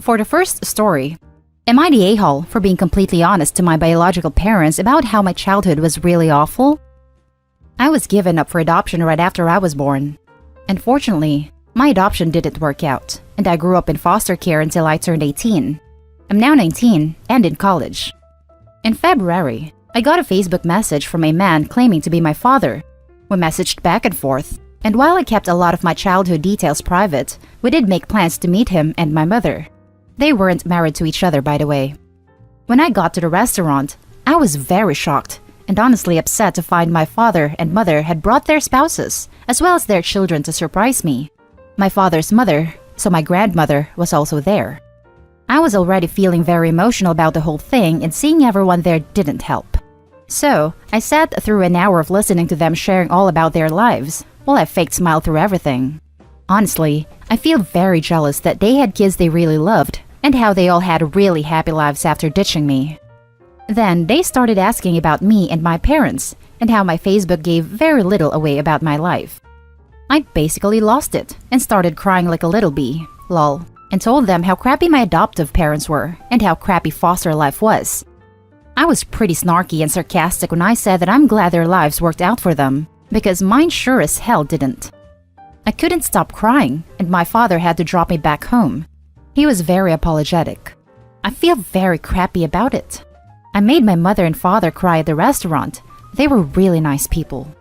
For the first story, am I the a-hole for being completely honest to my biological parents about how my childhood was really awful? I was given up for adoption right after I was born. Unfortunately, my adoption didn't work out, and I grew up in foster care until I turned 18. I'm now 19 and in college. In February, I got a Facebook message from a man claiming to be my father. We messaged back and forth, and while I kept a lot of my childhood details private, we did make plans to meet him and my mother. They weren't married to each other, by the way. When I got to the restaurant, I was very shocked and honestly upset to find my father and mother had brought their spouses, as well as their children, to surprise me. My father's mother, so my grandmother, was also there. I was already feeling very emotional about the whole thing, and seeing everyone there didn't help. So, I sat through an hour of listening to them sharing all about their lives, while I faked smile through everything. Honestly, I feel very jealous that they had kids they really loved, and how they all had really happy lives after ditching me. Then they started asking about me and my parents, and how my Facebook gave very little away about my life. I basically lost it, and started crying like a little bee, lol, and told them how crappy my adoptive parents were, and how crappy foster life was. I was pretty snarky and sarcastic when I said that I'm glad their lives worked out for them, because mine sure as hell didn't. I couldn't stop crying, and my father had to drop me back home. He was very apologetic. I feel very crappy about it. I made my mother and father cry at the restaurant. They were really nice people.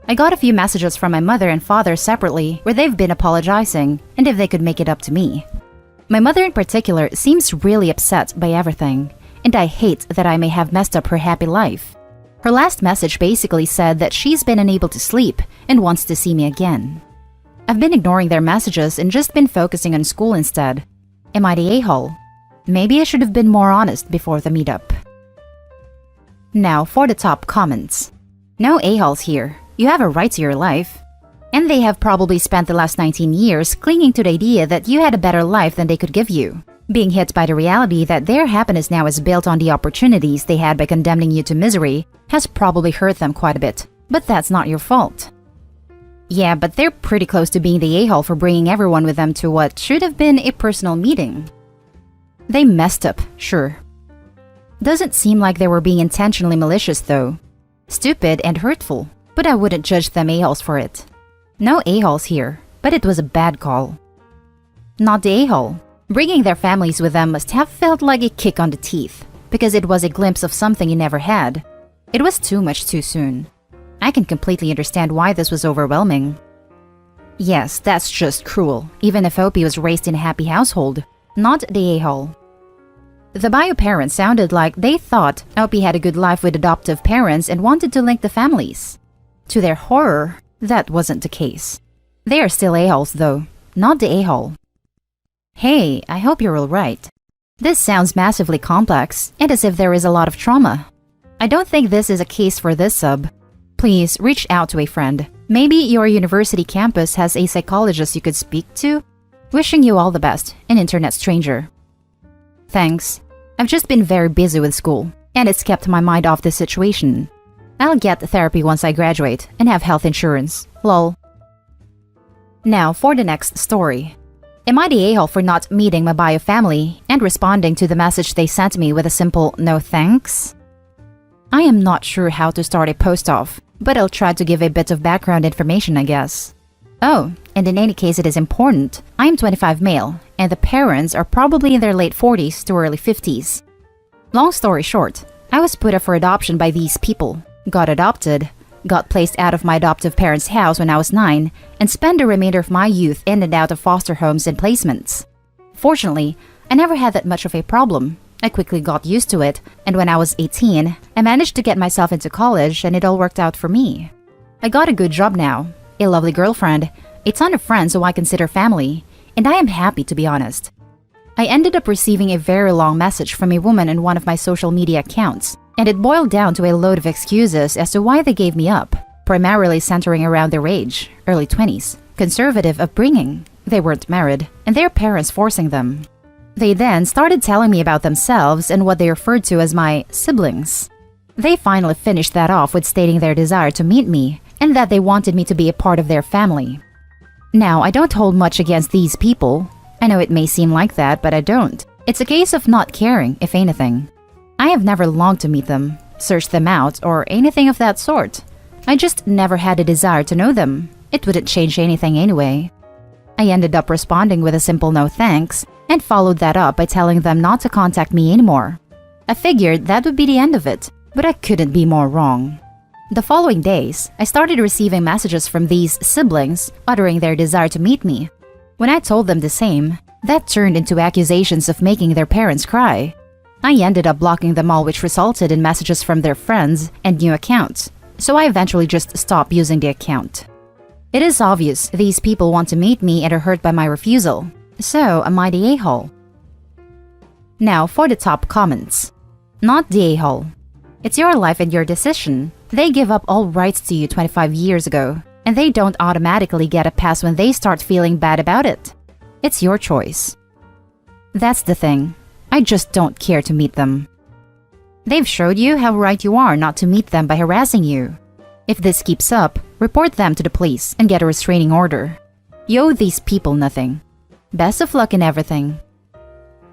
I got a few messages from my mother and father separately where they've been apologizing and if they could make it up to me. My mother in particular seems really upset by everything, and I hate that I may have messed up her happy life. Her last message basically said that she's been unable to sleep and wants to see me again. I've been ignoring their messages and just been focusing on school instead. Am I the a-hole? Maybe I should have been more honest before the meetup. Now for the top comments. No a-holes here. You have a right to your life. And they have probably spent the last 19 years clinging to the idea that you had a better life than they could give you, being hit by the reality that their happiness now is built on the opportunities they had by condemning you to misery has probably hurt them quite a bit, but that's not your fault. Yeah, but they're pretty close to being the a-hole for bringing everyone with them to what should have been a personal meeting. They messed up, sure. Doesn't seem like they were being intentionally malicious though. Stupid and hurtful, but I wouldn't judge them a-holes for it. No a-holes here, but it was a bad call. Not the a-hole. Bringing their families with them must have felt like a kick on the teeth, because it was a glimpse of something you never had. It was too much too soon. I can completely understand why this was overwhelming. Yes, that's just cruel, even if Opie was raised in a happy household. Not the a-hole. The bio parents sounded like they thought Opie had a good life with adoptive parents and wanted to link the families. To their horror, that wasn't the case. They are still a-holes though, not the a-hole. Hey, I hope you're alright. This sounds massively complex and as if there is a lot of trauma. I don't think this is a case for this sub. Please reach out to a friend. Maybe your university campus has a psychologist you could speak to. Wishing you all the best, an internet stranger. Thanks. I've just been very busy with school, and it's kept my mind off this situation. I'll get therapy once I graduate and have health insurance. Lol. Now for the next story. Am I the a-hole for not meeting my bio family and responding to the message they sent me with a simple no thanks? I am not sure how to start a post off, but I'll try to give a bit of background information, I guess. Oh, and in any case it is important, I am 25 male, and the parents are probably in their late 40s to early 50s. Long story short, I was put up for adoption by these people, got adopted, got placed out of my adoptive parents' house when I was 9, and spent the remainder of my youth in and out of foster homes and placements. Fortunately, I never had that much of a problem. I quickly got used to it, and when I was 18, I managed to get myself into college and it all worked out for me. I got a good job now, a lovely girlfriend, a ton of friends who I consider family, and I am happy to be honest. I ended up receiving a very long message from a woman in one of my social media accounts, and it boiled down to a load of excuses as to why they gave me up, primarily centering around their age, early 20s, conservative upbringing, they weren't married, and their parents forcing them. They then started telling me about themselves and what they referred to as my siblings. They finally finished that off with stating their desire to meet me and that they wanted me to be a part of their family. Now, I don't hold much against these people. I know it may seem like that, but I don't. It's a case of not caring, if anything. I have never longed to meet them, search them out, or anything of that sort. I just never had a desire to know them. It wouldn't change anything anyway. I ended up responding with a simple no thanks, and followed that up by telling them not to contact me anymore. I figured that would be the end of it, but I couldn't be more wrong. The following days, I started receiving messages from these siblings uttering their desire to meet me. When I told them the same, that turned into accusations of making their parents cry. I ended up blocking them all, which resulted in messages from their friends and new accounts, so I eventually just stopped using the account. It is obvious these people want to meet me and are hurt by my refusal, so am I the a-hole? Now for the top comments. Not the a-hole. It's your life and your decision. They give up all rights to you 25 years ago, and they don't automatically get a pass when they start feeling bad about it. It's your choice. That's the thing. I just don't care to meet them. They've showed you how right you are not to meet them by harassing you. If this keeps up, report them to the police and get a restraining order. You owe these people nothing. Best of luck in everything.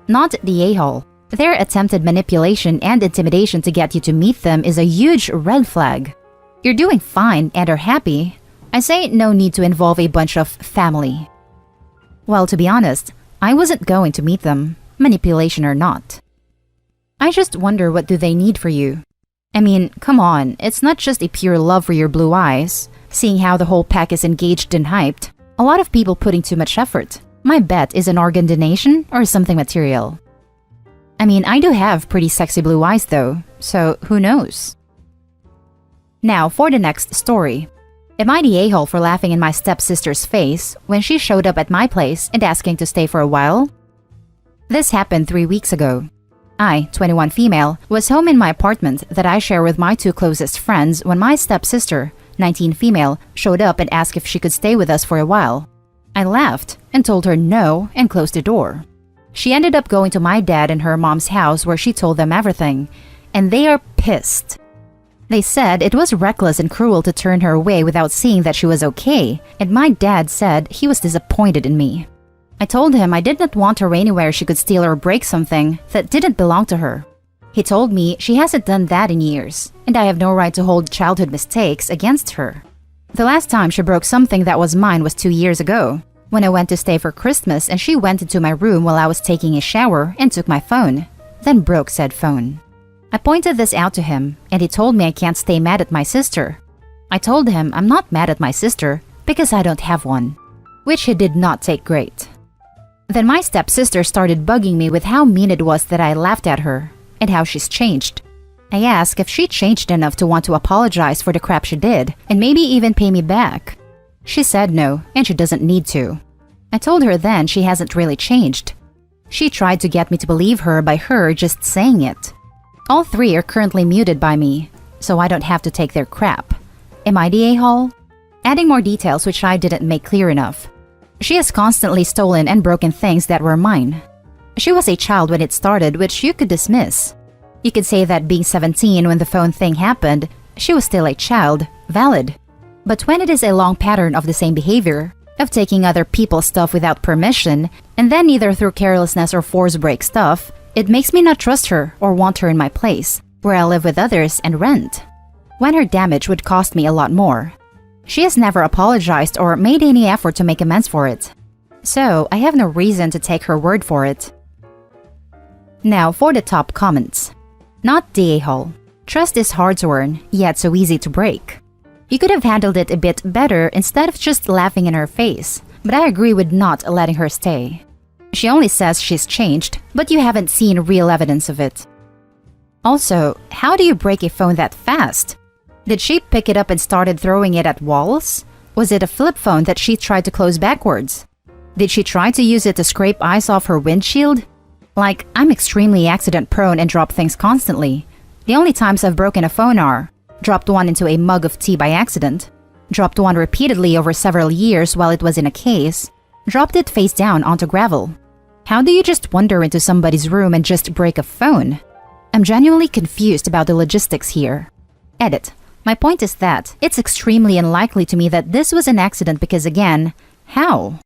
Not the a-hole. Their attempted manipulation and intimidation to get you to meet them is a huge red flag. You're doing fine and are happy. I say no need to involve a bunch of family. Well, to be honest, I wasn't going to meet them, manipulation or not. I just wonder, what do they need for you? I mean, come on, it's not just a pure love for your blue eyes. Seeing how the whole pack is engaged and hyped, a lot of people putting too much effort. My bet is an organ donation or something material. I mean, I do have pretty sexy blue eyes though, so who knows? Now for the next story. Am I the a-hole for laughing in my stepsister's face when she showed up at my place and asking to stay for a while? This happened 3 weeks ago. I, 21 female, was home in my apartment that I share with my 2 closest friends when my stepsister, 19 female, showed up and asked if she could stay with us for a while. I laughed and told her no and closed the door. She ended up going to my dad and her mom's house where she told them everything, and they are pissed. They said it was reckless and cruel to turn her away without seeing that she was okay, and my dad said he was disappointed in me. I told him I did not want her anywhere she could steal or break something that didn't belong to her. He told me she hasn't done that in years, and I have no right to hold childhood mistakes against her. The last time she broke something that was mine was 2 years ago, when I went to stay for Christmas and she went into my room while I was taking a shower and took my phone, then broke said phone. I pointed this out to him, and he told me I can't stay mad at my sister. I told him I'm not mad at my sister because I don't have one, which he did not take great. Then my stepsister started bugging me with how mean it was that I laughed at her, and how she's changed. I asked if she changed enough to want to apologize for the crap she did, and maybe even pay me back. She said no, and she doesn't need to. I told her then she hasn't really changed. She tried to get me to believe her by her just saying it. All 3 are currently muted by me, so I don't have to take their crap. Am I the a-hole? Adding more details which I didn't make clear enough. She has constantly stolen and broken things that were mine. She was a child when it started, which you could dismiss. You could say that being 17 when the phone thing happened, she was still a child, valid. But when it is a long pattern of the same behavior, of taking other people's stuff without permission, and then either through carelessness or force break stuff, it makes me not trust her or want her in my place, where I live with others and rent, when her damage would cost me a lot more. She has never apologized or made any effort to make amends for it, so I have no reason to take her word for it. Now for the top comments. Not the a-hole. Trust is hard to earn, yet so easy to break. You could have handled it a bit better instead of just laughing in her face, but I agree with not letting her stay. She only says she's changed, but you haven't seen real evidence of it. Also, how do you break a phone that fast? Did she pick it up and started throwing it at walls? Was it a flip phone that she tried to close backwards? Did she try to use it to scrape ice off her windshield? Like, I'm extremely accident prone and drop things constantly. The only times I've broken a phone are dropped one into a mug of tea by accident, dropped one repeatedly over several years while it was in a case, dropped it face down onto gravel. How do you just wander into somebody's room and just break a phone? I'm genuinely confused about the logistics here. Edit. My point is that it's extremely unlikely to me that this was an accident because again, how?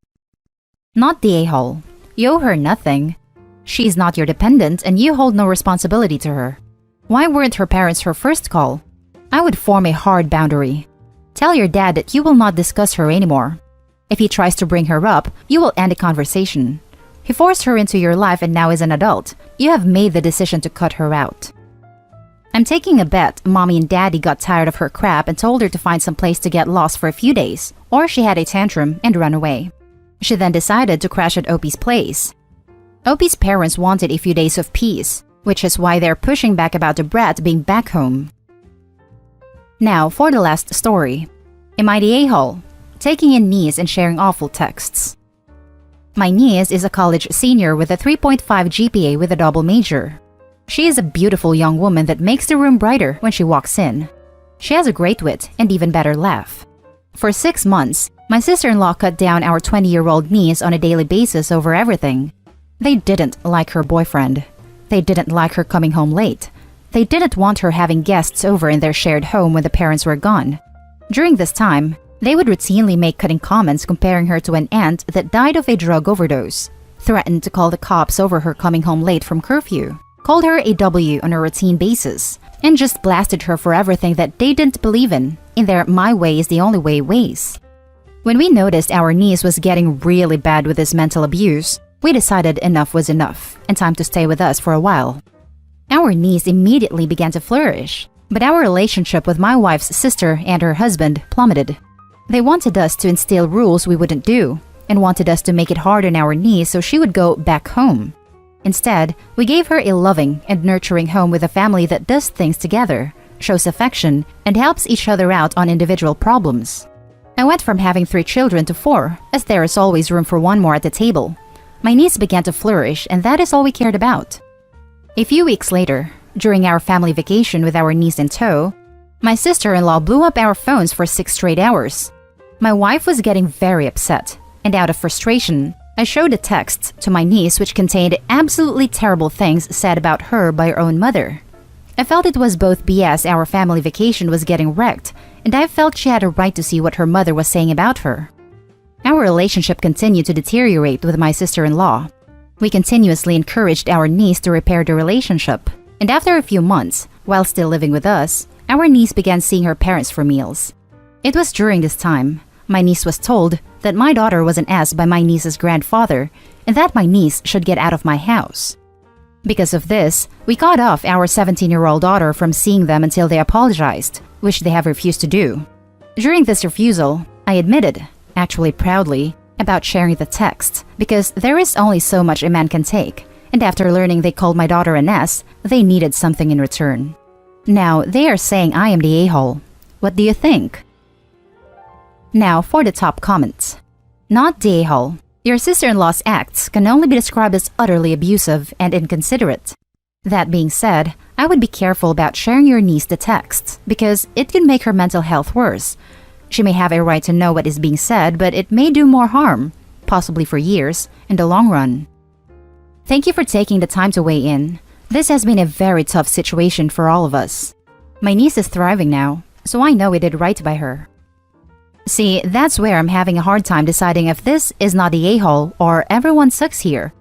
Not the a-hole. You owe her nothing. She's not your dependent and you hold no responsibility to her. Why weren't her parents her first call? I would form a hard boundary. Tell your dad that you will not discuss her anymore. If he tries to bring her up, you will end the conversation. He forced her into your life and now is an adult. You have made the decision to cut her out. I'm taking a bet mommy and daddy got tired of her crap and told her to find some place to get lost for a few days, or she had a tantrum and ran away. She then decided to crash at Opie's place. Opie's parents wanted a few days of peace, which is why they're pushing back about the brat being back home. Now for the last story. Am I the a-hole? Taking in niece and sharing awful texts. My niece is a college senior with a 3.5 GPA with a double major. She is a beautiful young woman that makes the room brighter when she walks in. She has a great wit and even better laugh. For 6 months, my sister-in-law cut down our 20-year-old niece on a daily basis over everything. They didn't like her boyfriend. They didn't like her coming home late. They didn't want her having guests over in their shared home when the parents were gone. During this time, they would routinely make cutting comments comparing her to an aunt that died of a drug overdose, threatened to call the cops over her coming home late from curfew, called her a W on a routine basis, and just blasted her for everything that they didn't believe in their my way is the only way ways. When we noticed our niece was getting really bad with this mental abuse, we decided enough was enough and time to stay with us for a while. Our niece immediately began to flourish, but our relationship with my wife's sister and her husband plummeted. They wanted us to instill rules we wouldn't do and wanted us to make it hard on our niece so she would go back home. Instead, we gave her a loving and nurturing home with a family that does things together, shows affection, and helps each other out on individual problems. I went from having 3 children to 4, as there is always room for one more at the table. My niece began to flourish, and that is all we cared about. A few weeks later, during our family vacation with our niece in tow, my sister-in-law blew up our phones for 6 straight hours. My wife was getting very upset, and out of frustration, I showed a text to my niece which contained absolutely terrible things said about her by her own mother. I felt it was both BS our family vacation was getting wrecked, and I felt she had a right to see what her mother was saying about her. Our relationship continued to deteriorate with my sister-in-law. We continuously encouraged our niece to repair the relationship, and after a few months, while still living with us, our niece began seeing her parents for meals. It was during this time my niece was told that my daughter was an ass by my niece's grandfather and that my niece should get out of my house. Because of this, we cut off our 17-year-old daughter from seeing them until they apologized, which they have refused to do. During this refusal, I admitted, actually proudly, about sharing the text because there is only so much a man can take, and after learning they called my daughter an ass, they needed something in return. Now they are saying I am the a-hole. What do you think? Now for the top comments. Not the a-hole. Your sister-in-law's acts can only be described as utterly abusive and inconsiderate. That being said, I would be careful about sharing your niece the texts because it can make her mental health worse. She may have a right to know what is being said, but it may do more harm, possibly for years, in the long run. Thank you for taking the time to weigh in. This has been a very tough situation for all of us. My niece is thriving now, so I know we did right by her. See, that's where I'm having a hard time deciding if this is not the a-hole or everyone sucks here.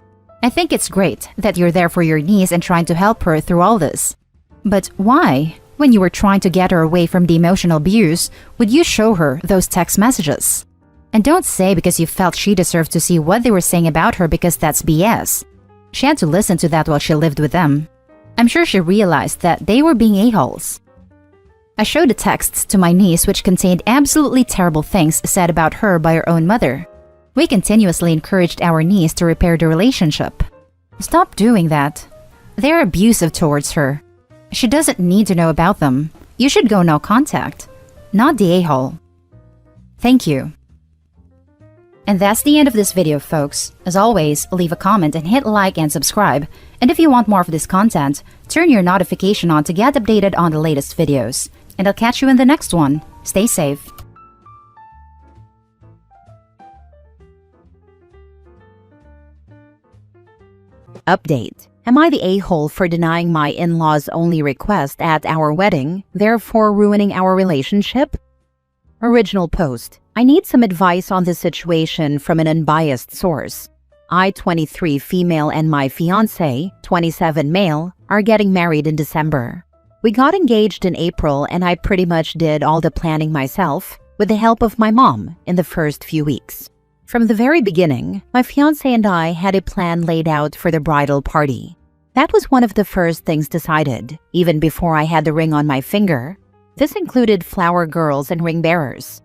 I think it's great that you're there for your niece and trying to help her through all this. But why, when you were trying to get her away from the emotional abuse, would you show her those text messages? And don't say because you felt she deserved to see what they were saying about her because that's BS. She had to listen to that while she lived with them. I'm sure she realized that they were being a-holes. I showed the texts to my niece which contained absolutely terrible things said about her by her own mother. We continuously encouraged our niece to repair the relationship. Stop doing that. They're abusive towards her. She doesn't need to know about them. You should go no contact. Not the a-hole. Thank you. And that's the end of this video, folks. As always, leave a comment and hit like and subscribe. And if you want more of this content, turn your notification on to get updated on the latest videos. And I'll catch you in the next one. Stay safe. Update. Am I the a-hole for denying my in-laws' only request at our wedding, therefore ruining our relationship? Original post. I need some advice on this situation from an unbiased source. I, 23 female, and my fiancé, 27 male, are getting married in December. We got engaged in April and I pretty much did all the planning myself with the help of my mom in the first few weeks. From the very beginning, my fiancé and I had a plan laid out for the bridal party. That was one of the first things decided, even before I had the ring on my finger. This included flower girls and ring bearers.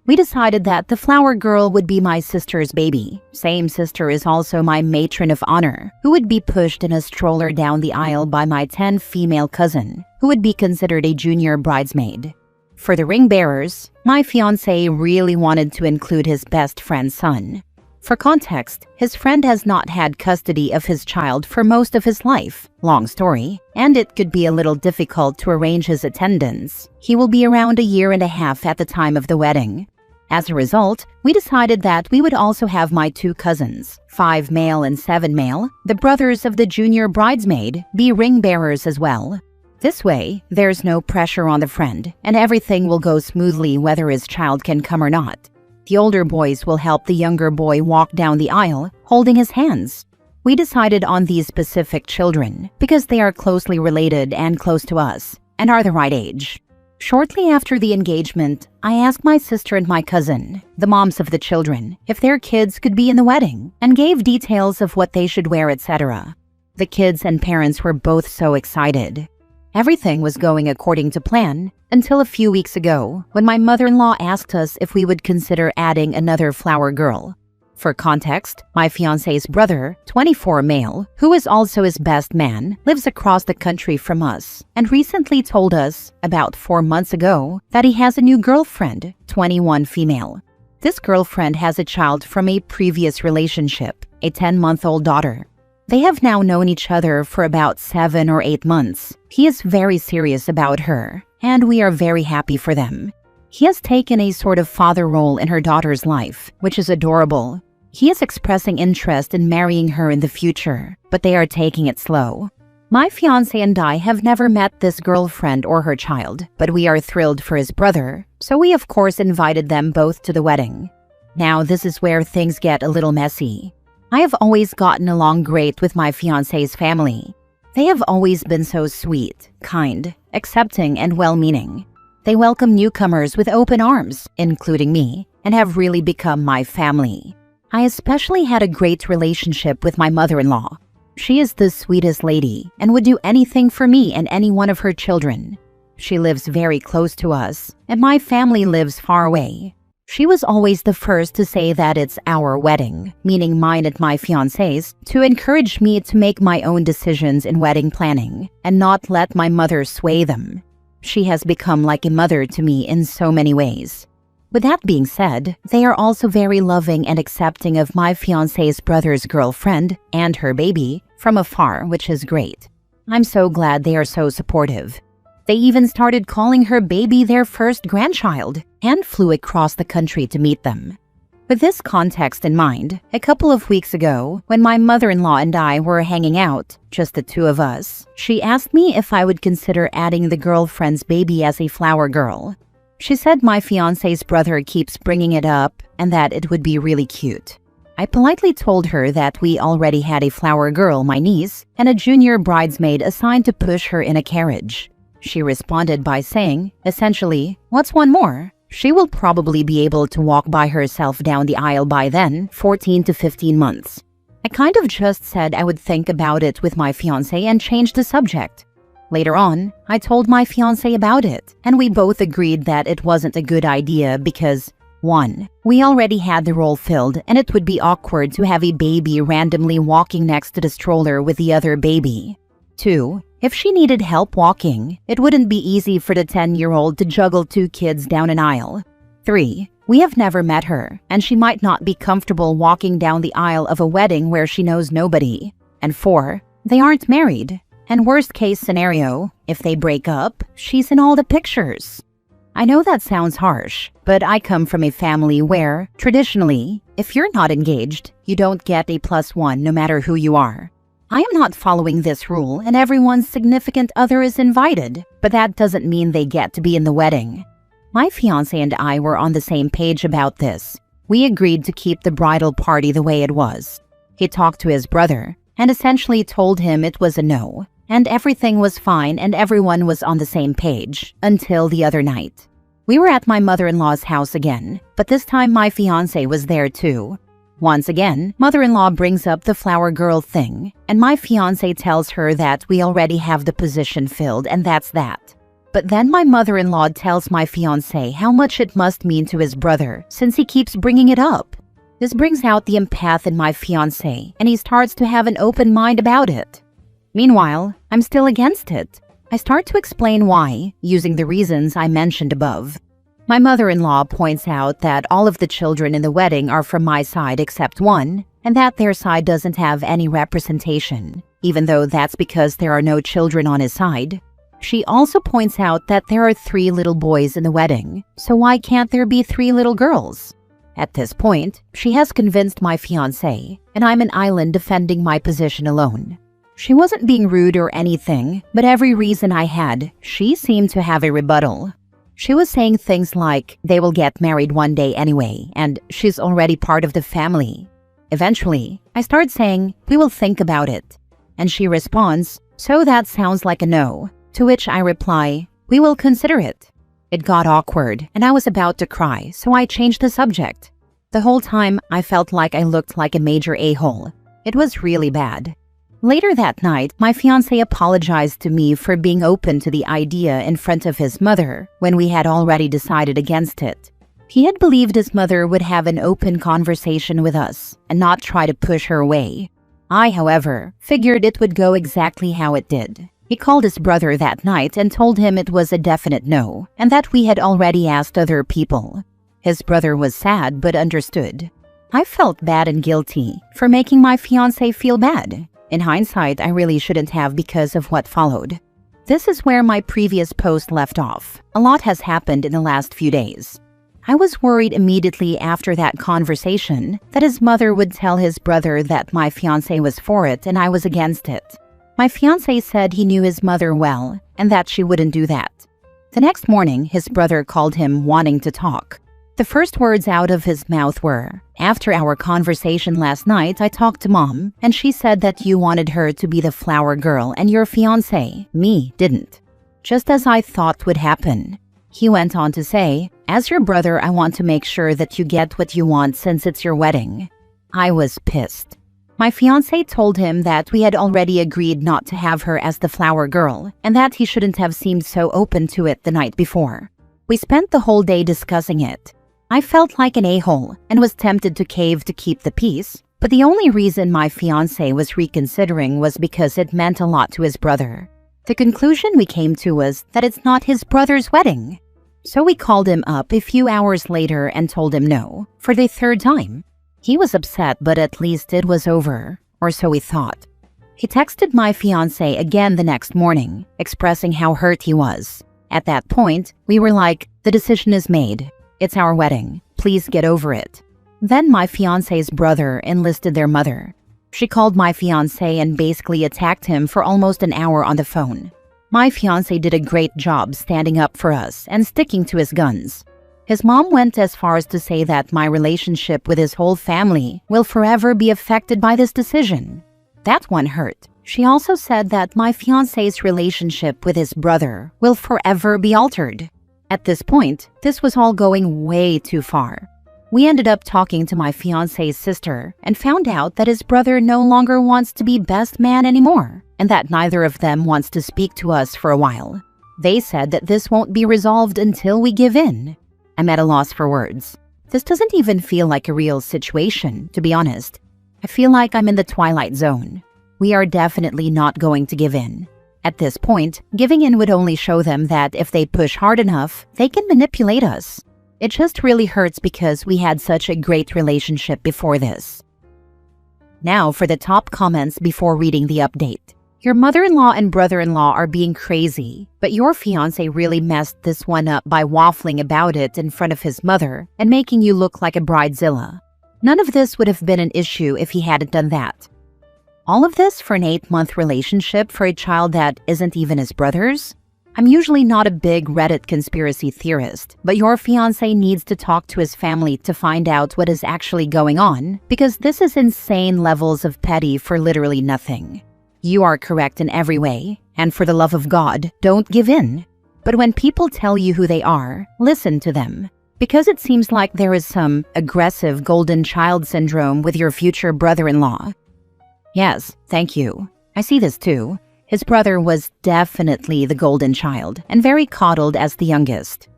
We decided that the flower girl would be my sister's baby. Same sister is also my matron of honor, who would be pushed in a stroller down the aisle by my 10 female cousin, who would be considered a junior bridesmaid. For the ring bearers, my fiancé really wanted to include his best friend's son. For context, his friend has not had custody of his child for most of his life. Long story, and it could be a little difficult to arrange his attendance. He will be around a year and a half at the time of the wedding. As a result, we decided that we would also have my 2 cousins, 5 male and 7 male, the brothers of the junior bridesmaid, be ring bearers as well. This way, there's no pressure on the friend, and everything will go smoothly whether his child can come or not. The older boys will help the younger boy walk down the aisle, holding his hands. We decided on these specific children because they are closely related and close to us, and are the right age. Shortly after the engagement, I asked my sister and my cousin, the moms of the children, if their kids could be in the wedding, and gave details of what they should wear, etc. The kids and parents were both so excited. Everything was going according to plan until a few weeks ago when my mother-in-law asked us if we would consider adding another flower girl. For context, my fiancé's brother, 24 male, who is also his best man, lives across the country from us and recently told us, about 4 months ago, that he has a new girlfriend, 21 female. This girlfriend has a child from a previous relationship, a 10-month-old daughter. They have now known each other for about 7 or 8 months. He is very serious about her, and we are very happy for them. He has taken a sort of father role in her daughter's life, which is adorable. He is expressing interest in marrying her in the future, but they are taking it slow. My fiancé and I have never met this girlfriend or her child, but we are thrilled for his brother, so we of course invited them both to the wedding. Now this is where things get a little messy. I have always gotten along great with my fiancé's family. They have always been so sweet, kind, accepting, and well-meaning. They welcome newcomers with open arms, including me, and have really become my family. I especially had a great relationship with my mother-in-law. She is the sweetest lady and would do anything for me and any one of her children. She lives very close to us, and my family lives far away. She was always the first to say that it's our wedding, meaning mine and my fiancé's, to encourage me to make my own decisions in wedding planning and not let my mother sway them. She has become like a mother to me in so many ways. With that being said, they are also very loving and accepting of my fiancé's brother's girlfriend and her baby from afar, which is great. I'm so glad they are so supportive. They even started calling her baby their first grandchild and flew across the country to meet them. With this context in mind, a couple of weeks ago, when my mother-in-law and I were hanging out, just the 2 of us, she asked me if I would consider adding the girlfriend's baby as a flower girl. She said my fiancé's brother keeps bringing it up and that it would be really cute. I politely told her that we already had a flower girl, my niece, and a junior bridesmaid assigned to push her in a carriage. She responded by saying, essentially, "What's one more? She will probably be able to walk by herself down the aisle by then, 14 to 15 months. I kind of just said I would think about it with my fiancé and changed the subject. Later on, I told my fiancé about it, and we both agreed that it wasn't a good idea because 1. We already had the role filled and it would be awkward to have a baby randomly walking next to the stroller with the other baby. 2. If she needed help walking, it wouldn't be easy for the 10-year-old to juggle 2 kids down an aisle. 3. We have never met her, and she might not be comfortable walking down the aisle of a wedding where she knows nobody. And 4. They aren't married. And worst case scenario, if they break up, she's in all the pictures. I know that sounds harsh, but I come from a family where, traditionally, if you're not engaged, you don't get a +1 no matter who you are. I am not following this rule and everyone's significant other is invited, but that doesn't mean they get to be in the wedding. My fiancé and I were on the same page about this. We agreed to keep the bridal party the way it was. He talked to his brother and essentially told him it was a no, and everything was fine and everyone was on the same page until the other night. We were at my mother-in-law's house again, but this time my fiancé was there too. Once again, mother-in-law brings up the flower girl thing, and my fiancé tells her that we already have the position filled and that's that. But then my mother-in-law tells my fiancé how much it must mean to his brother since he keeps bringing it up. This brings out the empath in my fiancé, and he starts to have an open mind about it. Meanwhile, I'm still against it. I start to explain why, using the reasons I mentioned above. My mother-in-law points out that all of the children in the wedding are from my side except one, and that their side doesn't have any representation, even though that's because there are no children on his side. She also points out that there are 3 little boys in the wedding, so why can't there be 3 little girls? At this point, she has convinced my fiancé, and I'm an island defending my position alone. She wasn't being rude or anything, but every reason I had, she seemed to have a rebuttal. She was saying things like, they will get married one day anyway, and she's already part of the family. Eventually, I start saying, we will think about it. And she responds, so that sounds like a no. To which I reply, we will consider it. It got awkward, and I was about to cry, so I changed the subject. The whole time, I felt like I looked like a major a-hole. It was really bad. Later that night, my fiancé apologized to me for being open to the idea in front of his mother when we had already decided against it. He had believed his mother would have an open conversation with us and not try to push her away. I, however, figured it would go exactly how it did. He called his brother that night and told him it was a definite no and that we had already asked other people. His brother was sad but understood. I felt bad and guilty for making my fiancé feel bad. In hindsight, I really shouldn't have because of what followed. This is where my previous post left off. A lot has happened in the last few days. I was worried immediately after that conversation that his mother would tell his brother that my fiancé was for it and I was against it. My fiancé said he knew his mother well and that she wouldn't do that. The next morning, his brother called him wanting to talk. The first words out of his mouth were, after our conversation last night, I talked to Mom, and she said that you wanted her to be the flower girl and your fiancé, me, didn't. Just as I thought would happen. He went on to say, as your brother, I want to make sure that you get what you want since it's your wedding. I was pissed. My fiancé told him that we had already agreed not to have her as the flower girl, and that he shouldn't have seemed so open to it the night before. We spent the whole day discussing it. I felt like an a-hole and was tempted to cave to keep the peace, but the only reason my fiancé was reconsidering was because it meant a lot to his brother. The conclusion we came to was that it's not his brother's wedding. So we called him up a few hours later and told him no, for the 3rd time. He was upset, but at least it was over, or so we thought. He texted my fiancé again the next morning, expressing how hurt he was. At that point, we were like, the decision is made. It's our wedding. Please get over it. Then my fiancé's brother enlisted their mother. She called my fiancé and basically attacked him for almost an hour on the phone. My fiancé did a great job standing up for us and sticking to his guns. His mom went as far as to say that my relationship with his whole family will forever be affected by this decision. That one hurt. She also said that my fiancé's relationship with his brother will forever be altered. At this point, this was all going way too far. We ended up talking to my fiancé's sister and found out that his brother no longer wants to be best man anymore, and that neither of them wants to speak to us for a while. They said that this won't be resolved until we give in. I'm at a loss for words. This doesn't even feel like a real situation, to be honest. I feel like I'm in the twilight zone. We are definitely not going to give in. At this point, giving in would only show them that if they push hard enough, they can manipulate us. It just really hurts because we had such a great relationship before this. Now for the top comments before reading the update. Your mother-in-law and brother-in-law are being crazy, but your fiancé really messed this one up by waffling about it in front of his mother and making you look like a bridezilla. None of this would have been an issue if he hadn't done that. All of this for an 8-month relationship for a child that isn't even his brother's? I'm usually not a big Reddit conspiracy theorist, but your fiancé needs to talk to his family to find out what is actually going on, because this is insane levels of petty for literally nothing. You are correct in every way, and for the love of God, don't give in. But when people tell you who they are, listen to them. Because it seems like there is some aggressive golden child syndrome with your future brother-in-law. Yes, thank you. I see this too. His brother was definitely the golden child and very coddled as the youngest.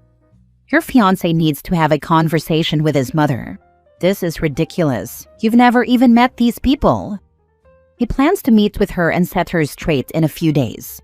Your fiancé needs to have a conversation with his mother. This is ridiculous. You've never even met these people. He plans to meet with her and set her straight in a few days.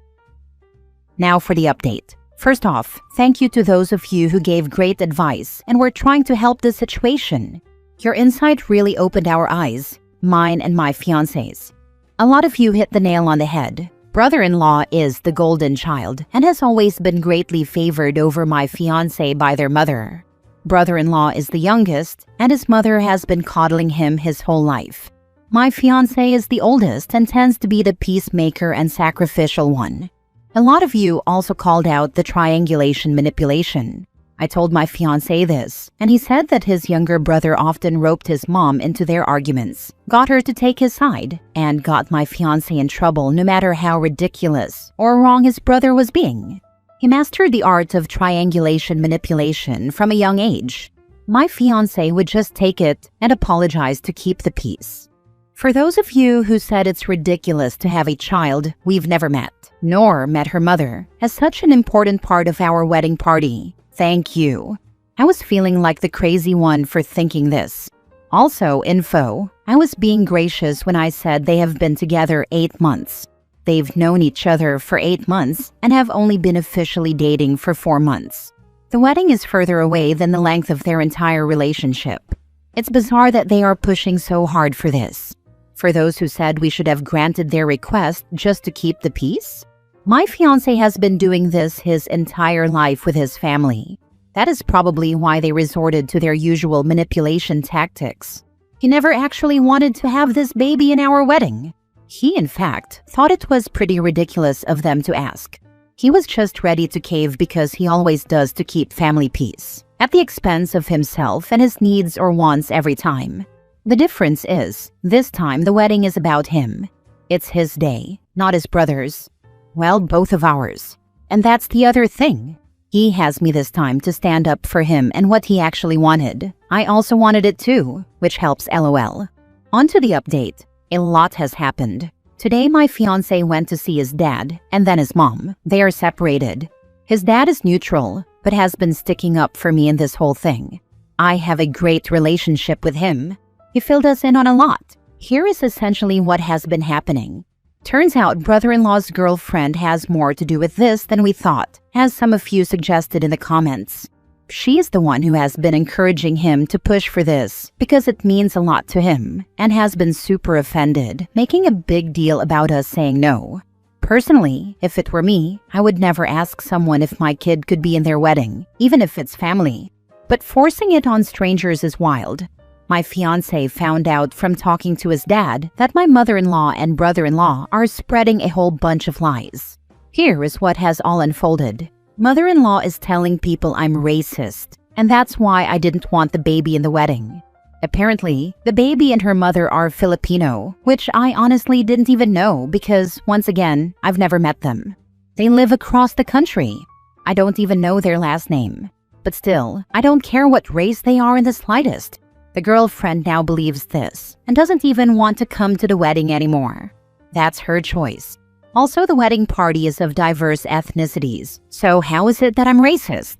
Now for the update. First off, thank you to those of you who gave great advice and were trying to help the situation. Your insight really opened our eyes, mine and my fiancé's. A lot of you hit the nail on the head. Brother-in-law is the golden child and has always been greatly favored over my fiancé by their mother. Brother-in-law is the youngest, and his mother has been coddling him his whole life. My fiancé is the oldest and tends to be the peacemaker and sacrificial one. A lot of you also called out the triangulation manipulation. I told my fiancé this, and he said that his younger brother often roped his mom into their arguments, got her to take his side, and got my fiancé in trouble no matter how ridiculous or wrong his brother was being. He mastered the art of triangulation manipulation from a young age. My fiancé would just take it and apologize to keep the peace. For those of you who said it's ridiculous to have a child we've never met, nor met her mother, as such an important part of our wedding party, thank you. I was feeling like the crazy one for thinking this. Also, info, I was being gracious when I said they have been together 8 months. They've known each other for 8 months and have only been officially dating for 4 months. The wedding is further away than the length of their entire relationship. It's bizarre that they are pushing so hard for this. For those who said we should have granted their request just to keep the peace, my fiancé has been doing this his entire life with his family. That is probably why they resorted to their usual manipulation tactics. He never actually wanted to have this baby in our wedding. He, in fact, thought it was pretty ridiculous of them to ask. He was just ready to cave because he always does to keep family peace, at the expense of himself and his needs or wants every time. The difference is, this time the wedding is about him. It's his day, not his brother's. Well, both of ours. And that's the other thing. He has me this time to stand up for him and what he actually wanted. I also wanted it too, which helps LOL. On to the update. A lot has happened. Today my fiancé went to see his dad and then his mom. They are separated. His dad is neutral, but has been sticking up for me in this whole thing. I have a great relationship with him. He filled us in on a lot. Here is essentially what has been happening. Turns out brother-in-law's girlfriend has more to do with this than we thought, as some of you suggested in the comments. She is the one who has been encouraging him to push for this because it means a lot to him and has been super offended, making a big deal about us saying no. Personally, if it were me, I would never ask someone if my kid could be in their wedding, even if it's family. But forcing it on strangers is wild. My fiancé found out from talking to his dad that my mother-in-law and brother-in-law are spreading a whole bunch of lies. Here is what has all unfolded. Mother-in-law is telling people I'm racist, and that's why I didn't want the baby in the wedding. Apparently, the baby and her mother are Filipino, which I honestly didn't even know because, once again, I've never met them. They live across the country. I don't even know their last name. But still, I don't care what race they are in the slightest. The girlfriend now believes this and doesn't even want to come to the wedding anymore. That's her choice. Also, the wedding party is of diverse ethnicities, so how is it that I'm racist?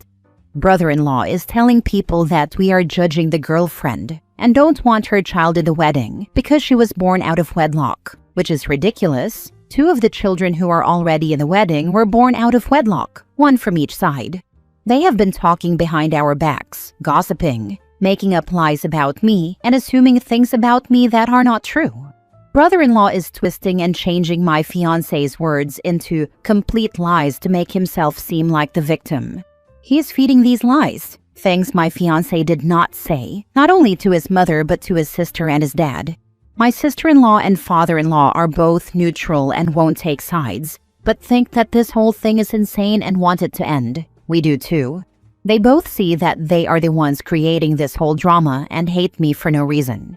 Brother-in-law is telling people that we are judging the girlfriend and don't want her child in the wedding because she was born out of wedlock, which is ridiculous. 2 of the children who are already in the wedding were born out of wedlock, 1 from each side. They have been talking behind our backs, gossiping, making up lies about me and assuming things about me that are not true. Brother-in-law is twisting and changing my fiancé's words into complete lies to make himself seem like the victim. He is feeding these lies, things my fiancé did not say, not only to his mother but to his sister and his dad. My sister-in-law and father-in-law are both neutral and won't take sides. but think that this whole thing is insane and want it to end. We do too. They both see that they are the ones creating this whole drama and hate me for no reason.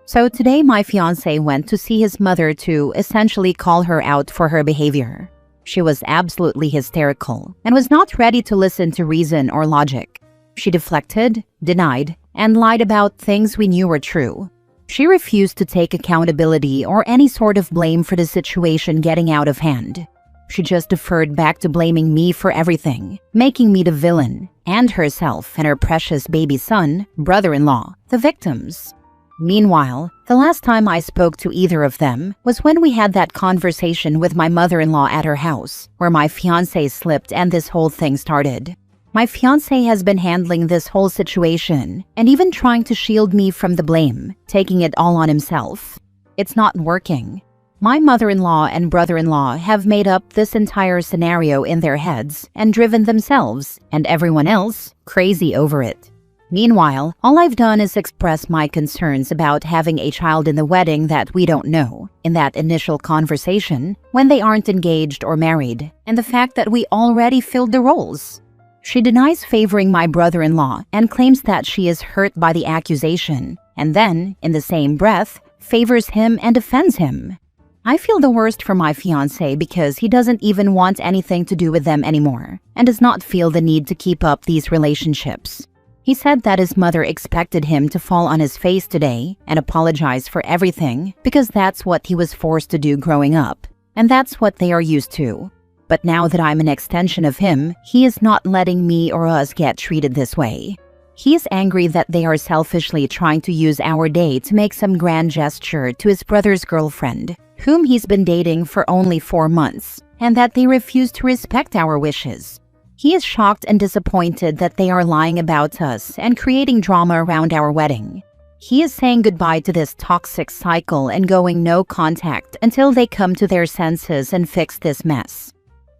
So today my fiancé went to see his mother to essentially call her out for her behavior. She was absolutely hysterical and was not ready to listen to reason or logic. She deflected, denied, and lied about things we knew were true. She refused to take accountability or any sort of blame for the situation getting out of hand. She just deferred back to blaming me for everything, making me the villain, and herself and her precious baby son, brother-in-law, the victims. Meanwhile, the last time I spoke to either of them was when we had that conversation with my mother-in-law at her house, where my fiancé slipped and this whole thing started. My fiancé has been handling this whole situation and even trying to shield me from the blame, taking it all on himself. It's not working. My mother-in-law and brother-in-law have made up this entire scenario in their heads and driven themselves and everyone else crazy over it. Meanwhile, all I've done is express my concerns about having a child in the wedding that we don't know, in that initial conversation, when they aren't engaged or married, and the fact that we already filled the roles. She denies favoring my brother-in-law and claims that she is hurt by the accusation, and then, in the same breath, favors him and defends him. I feel the worst for my fiancé because he doesn't even want anything to do with them anymore, and does not feel the need to keep up these relationships. He said that his mother expected him to fall on his face today and apologize for everything because that's what he was forced to do growing up, and that's what they are used to. But now that I'm an extension of him, he is not letting me or us get treated this way. He is angry that they are selfishly trying to use our day to make some grand gesture to his brother's girlfriend, whom he's been dating for only 4 months, and that they refuse to respect our wishes. He is shocked and disappointed that they are lying about us and creating drama around our wedding. He is saying goodbye to this toxic cycle and going no contact until they come to their senses and fix this mess.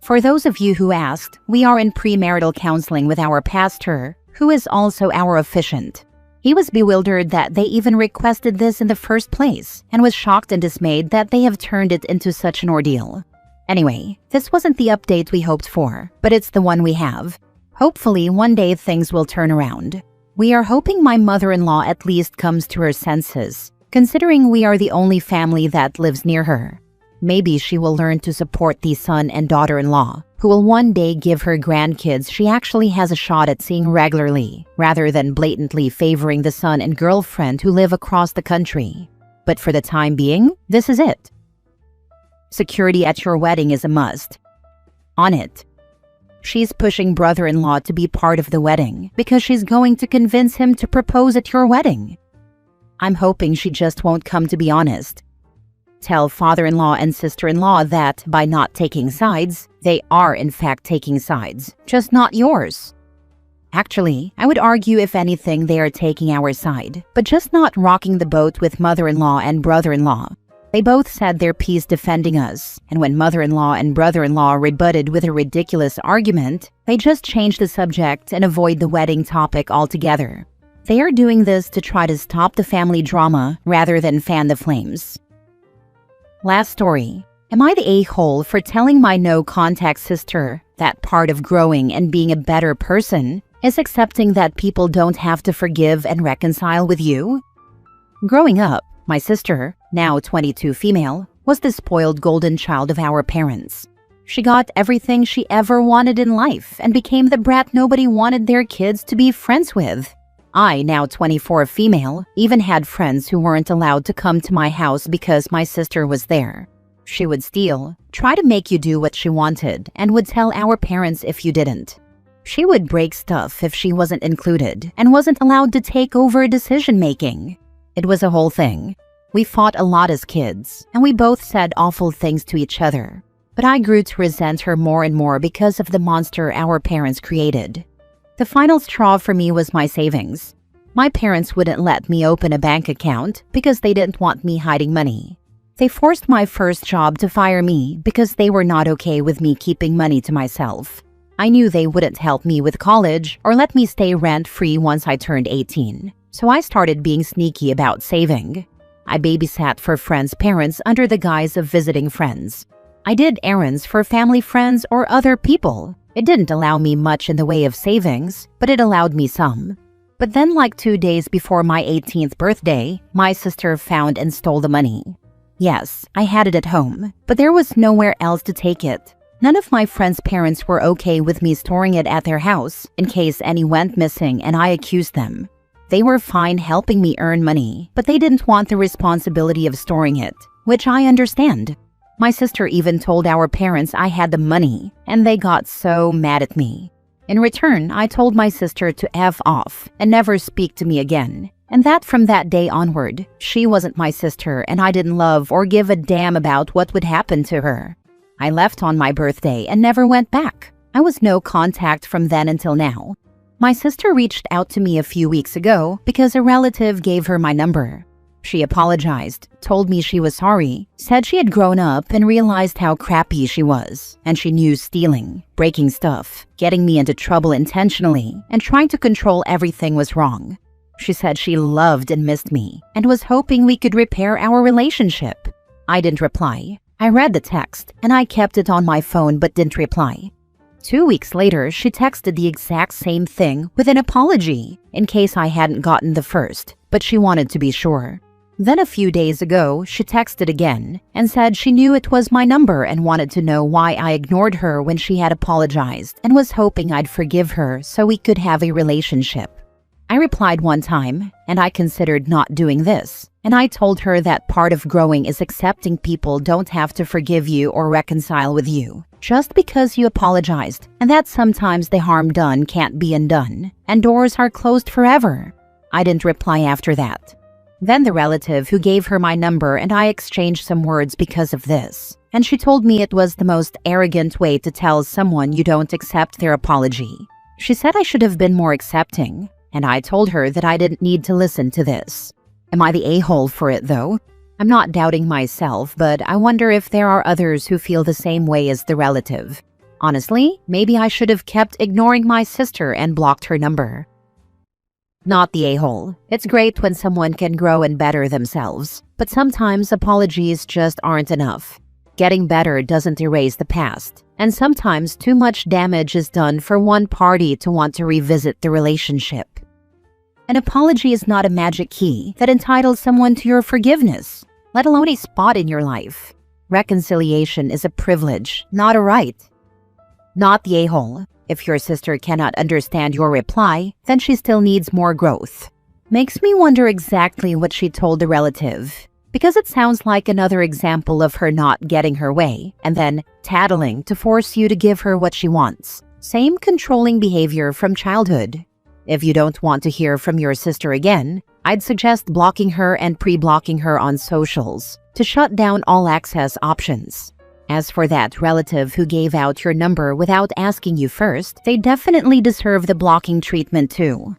For those of you who asked, we are in premarital counseling with our pastor, who is also our officiant. He was bewildered that they even requested this in the first place and was shocked and dismayed that they have turned it into such an ordeal. Anyway, this wasn't the update we hoped for, but it's the one we have. Hopefully, one day things will turn around. We are hoping my mother-in-law at least comes to her senses, considering we are the only family that lives near her. Maybe she will learn to support the son and daughter-in-law, who will one day give her grandkids she actually has a shot at seeing regularly, rather than blatantly favoring the son and girlfriend who live across the country. But for the time being, this is it. Security at your wedding is a must. On it. She's pushing brother-in-law to be part of the wedding because she's going to convince him to propose at your wedding. I'm hoping she just won't come to be honest. Tell father-in-law and sister-in-law that by not taking sides, they are in fact taking sides, just not yours. Actually, I would argue if anything they are taking our side, but just not rocking the boat with mother-in-law and brother-in-law. They both said their piece defending us, and when mother-in-law and brother-in-law rebutted with a ridiculous argument, they just changed the subject and avoid the wedding topic altogether. They are doing this to try to stop the family drama rather than fan the flames. Last story. Am I the a-hole for telling my no-contact sister that part of growing and being a better person is accepting that people don't have to forgive and reconcile with you? Growing up, my sister, now 22 female, was the spoiled golden child of our parents. She got everything she ever wanted in life and became the brat nobody wanted their kids to be friends with. I, now 24 female, even had friends who weren't allowed to come to my house because my sister was there. She would steal, try to make you do what she wanted, and would tell our parents if you didn't. She would break stuff if she wasn't included and wasn't allowed to take over decision-making. It was a whole thing. We fought a lot as kids, and we both said awful things to each other. But I grew to resent her more and more because of the monster our parents created. The final straw for me was my savings. My parents wouldn't let me open a bank account because they didn't want me hiding money. They forced my first job to fire me because they were not okay with me keeping money to myself. I knew they wouldn't help me with college or let me stay rent-free once I turned 18. So I started being sneaky about saving. I babysat for friends' parents under the guise of visiting friends. I did errands for family friends or other people. It didn't allow me much in the way of savings, but it allowed me some. But then like 2 days before my 18th birthday, my sister found and stole the money. Yes, I had it at home, but there was nowhere else to take it. None of my friends' parents were okay with me storing it at their house in case any went missing and I accused them. They were fine helping me earn money, but they didn't want the responsibility of storing it, which I understand. My sister even told our parents I had the money, and they got so mad at me. In return, I told my sister to F off and never speak to me again. And that from that day onward, she wasn't my sister and I didn't love or give a damn about what would happen to her. I left on my birthday and never went back. I was no contact from then until now. My sister reached out to me a few weeks ago because a relative gave her my number. She apologized, told me she was sorry, said she had grown up and realized how crappy she was, and she knew stealing, breaking stuff, getting me into trouble intentionally, and trying to control everything was wrong. She said she loved and missed me, and was hoping we could repair our relationship. I didn't reply. I read the text, and I kept it on my phone but didn't reply. 2 weeks later, she texted the exact same thing with an apology, in case I hadn't gotten the first, but she wanted to be sure. Then a few days ago, she texted again and said she knew it was my number and wanted to know why I ignored her when she had apologized and was hoping I'd forgive her so we could have a relationship. I replied one time, and I considered not doing this, and I told her that part of growing is accepting people don't have to forgive you or reconcile with you just because you apologized, and that sometimes the harm done can't be undone, and doors are closed forever. I didn't reply after that. Then the relative who gave her my number and I exchanged some words because of this, and she told me it was the most arrogant way to tell someone you don't accept their apology. She said I should have been more accepting, and I told her that I didn't need to listen to this. Am I the a-hole for it, though? I'm not doubting myself, but I wonder if there are others who feel the same way as the relative. Honestly, maybe I should have kept ignoring my sister and blocked her number. Not the a-hole. It's great when someone can grow and better themselves, but sometimes apologies just aren't enough. Getting better doesn't erase the past, and sometimes too much damage is done for one party to want to revisit the relationship. An apology is not a magic key that entitles someone to your forgiveness, let alone a spot in your life. Reconciliation is a privilege, not a right. Not the a-hole. If your sister cannot understand your reply, then she still needs more growth. Makes me wonder exactly what she told the relative, because it sounds like another example of her not getting her way, and then tattling to force you to give her what she wants. Same controlling behavior from childhood. If you don't want to hear from your sister again, I'd suggest blocking her and pre-blocking her on socials to shut down all access options. As for that relative who gave out your number without asking you first, they definitely deserve the blocking treatment too.